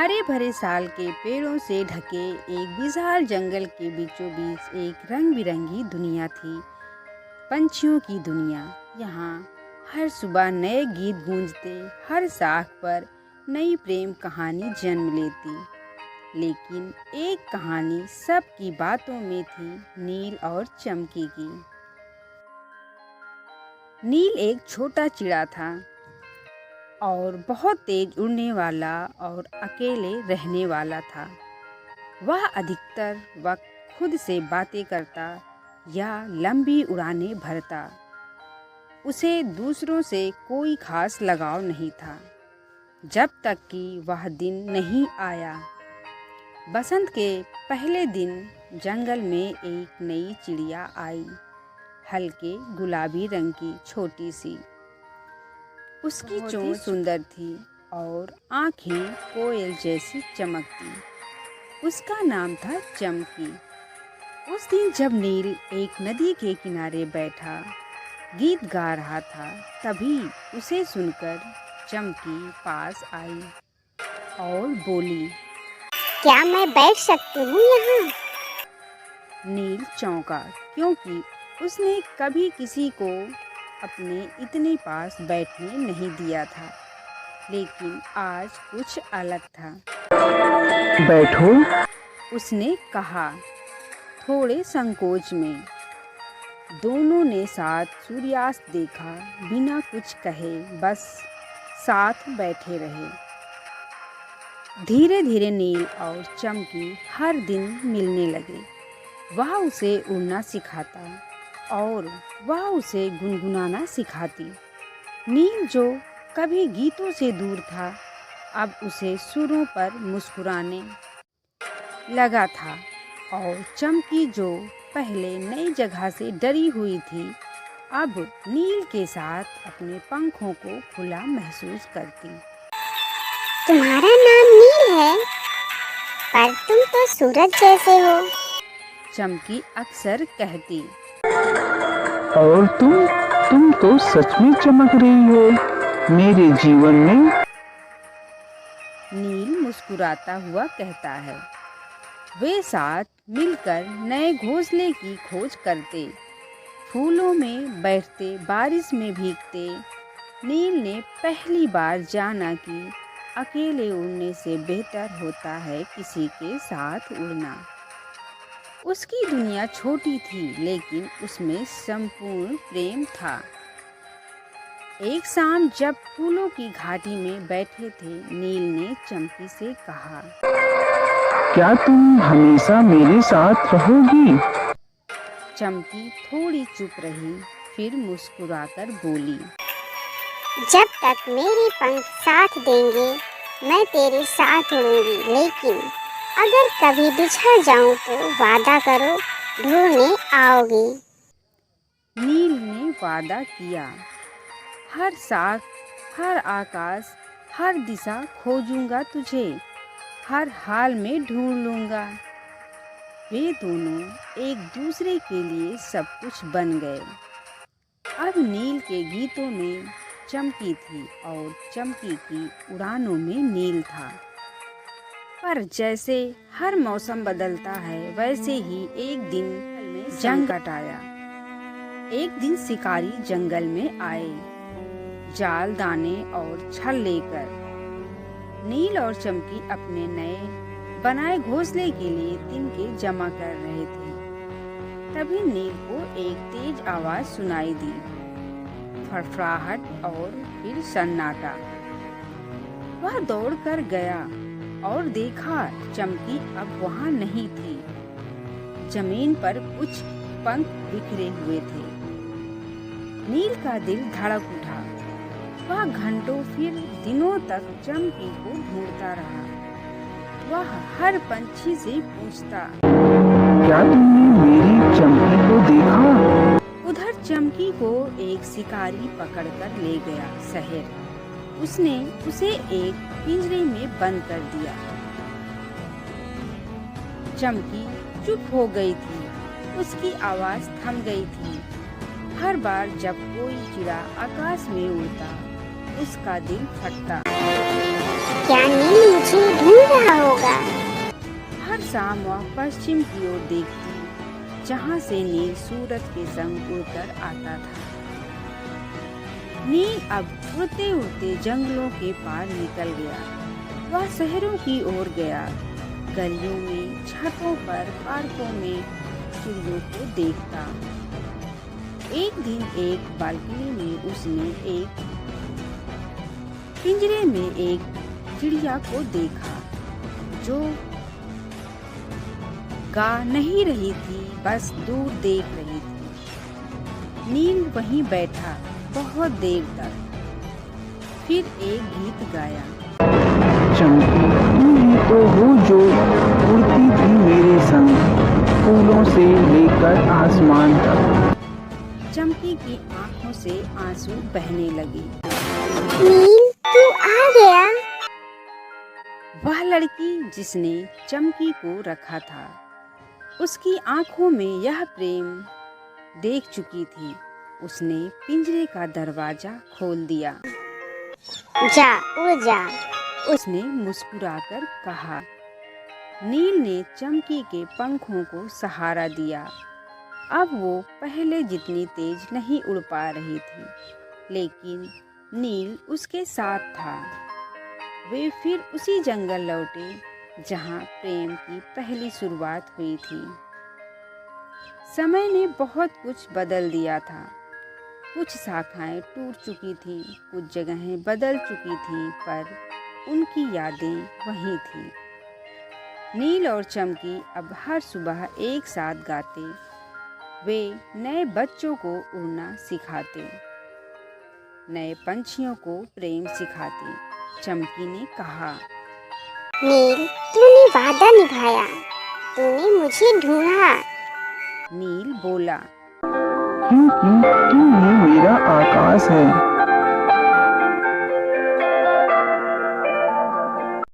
हरे भरे साल के पेड़ों से ढके एक विशाल जंगल के बीचों बीच एक रंग बिरंगी दुनिया थी। पंछियों की दुनिया। यहाँ हर सुबह नए गीत गूंजते, हर शाख पर नई प्रेम कहानी जन्म लेती। लेकिन एक कहानी सबकी बातों में थी, नील और चमकी की। नील एक छोटा चिड़ा था और बहुत तेज उड़ने वाला और अकेले रहने वाला था। वह अधिकतर वक्त खुद से बातें करता या लंबी उड़ानें भरता। उसे दूसरों से कोई खास लगाव नहीं था, जब तक कि वह दिन नहीं आया। बसंत के पहले दिन जंगल में एक नई चिड़िया आई, हल्के गुलाबी रंग की छोटी सी। उसकी चोंच सुंदर थी और आंखें कोयल जैसी चमकती। उसका नाम था चमकी। उस दिन जब नील एक नदी के किनारे बैठा गीत गा रहा था, तभी उसे सुनकर चमकी पास आई और बोली, क्या मैं बैठ सकती हूँ यहाँ? नील चौंका, क्योंकि उसने कभी किसी को अपने इतने पास बैठने नहीं दिया था। लेकिन आज कुछ अलग था। बैठो, उसने कहा, थोड़े संकोच में। दोनों ने साथ सूर्यास्त देखा, बिना कुछ कहे बस साथ बैठे रहे। धीरे धीरे नील और चमकी हर दिन मिलने लगे। वह उसे उड़ना सिखाता और वह उसे गुनगुनाना सिखाती। नील जो कभी गीतों से दूर था, अब उसे सुरों पर मुस्कुराने लगा था। और चमकी जो पहले नई जगह से डरी हुई थी, अब नील के साथ अपने पंखों को खुला महसूस करती। तुम्हारा नाम नील है, पर तुम तो सूरज जैसे हो। चमकी अक्सर कहती। और तुम तो सच में चमक रही हो मेरे जीवन में। नील मुस्कुराता हुआ कहता है। वे साथ मिलकर नए घोंसले की खोज करते, फूलों में बैठते, बारिश में भीगते। नील ने पहली बार जाना कि अकेले उड़ने से बेहतर होता है किसी के साथ उड़ना। उसकी दुनिया छोटी थी, लेकिन उसमें संपूर्ण प्रेम था। एक शाम जब फूलों की घाटी में बैठे थे, नील ने चमकी से कहा, क्या तुम हमेशा मेरे साथ रहोगी? चमकी थोड़ी चुप रही, फिर मुस्कुराकर बोली, जब तक मेरे पंख साथ देंगे मैं तेरे साथ उड़ूंगी, लेकिन अगर कभी बिछड़ जाऊं तो वादा करो ढूंढने आओगी। नील ने वादा किया। हर शाख, हर आकाश, हर दिशा खोजूंगा तुझे, हर हाल में ढूंढ लूंगा। वे दोनों एक दूसरे के लिए सब कुछ बन गए। अब नील के गीतों में चमकी थी और चमकी की उड़ानों में नील था। पर जैसे हर मौसम बदलता है, वैसे ही एक दिन में संकट आया। एक दिन शिकारी जंगल में आए, जाल, दाने और छल लेकर। नील और चमकी अपने नए बनाए घोंसले के लिए तिनके जमा कर रहे थे। तभी नील को एक तेज आवाज सुनाई दी, फड़फड़ाहट और फिर सन्नाटा। वह दौड़कर गया और देखा चमकी अब वहां नहीं थी। जमीन पर कुछ पंख बिखरे हुए थे। नील का दिल धड़क उठा। वह घंटों फिर दिनों तक चमकी को ढूंढता रहा। वह हर पंछी से पूछता, क्या तुमने मेरी चमकी को देखा? उधर चमकी को एक शिकारी पकड़कर ले गया शहर। उसने उसे एक पिंजरे में बंद कर दिया। चमकी चुप हो गई थी, उसकी आवाज थम गई थी। हर बार जब कोई चिड़ा आकाश में उड़ता, उसका दिल फटता। क्या नील मुझे ढूंढ रहा होगा। हर शाम वह पश्चिम की ओर देखती, जहाँ से नील सूरज के संग उड़कर आता था। नील अब उड़ते उड़ते जंगलों के पार निकल गया। वह शहरों की ओर गया, गलियों में, छतों पर, पार्कों में चिड़ियों को देखता। एक दिन एक बालकनी में उसने एक पिंजरे में एक चिड़िया को देखा जो गा नहीं रही थी, बस दूर देख रही थी। नील वहीं बैठा बहुत देर तक, फिर एक गीत गाया। चमकी तुम ही तो हो जो उड़ती थी मेरे संग, फूलों से लेकर आसमान तक। चमकी की आंखों से आंसू बहने लगे। नील तू आ गया। वह लड़की जिसने चमकी को रखा था, उसकी आंखों में यह प्रेम देख चुकी थी। उसने पिंजरे का दरवाजा खोल दिया। जा उड़ जा। उसने मुस्कुराकर कहा। नील ने चमकी के पंखों को सहारा दिया। अब वो पहले जितनी तेज नहीं उड़ पा रही थी, लेकिन नील उसके साथ था। वे फिर उसी जंगल लौटे जहाँ प्रेम की पहली शुरुआत हुई थी। समय ने बहुत कुछ बदल दिया था। कुछ शाखाएं टूट चुकी थीं, कुछ जगहें बदल चुकी थीं, पर उनकी यादें वहीं थीं। नील और चमकी अब हर सुबह एक साथ गाते। वे नए बच्चों को उड़ना सिखाते, नए पंछियों को प्रेम सिखाते। चमकी ने कहा, नील तूने वादा निभाया, तूने मुझे ढूंढा। नील बोला, क्योंकि तुम ही मेरा आकाश है।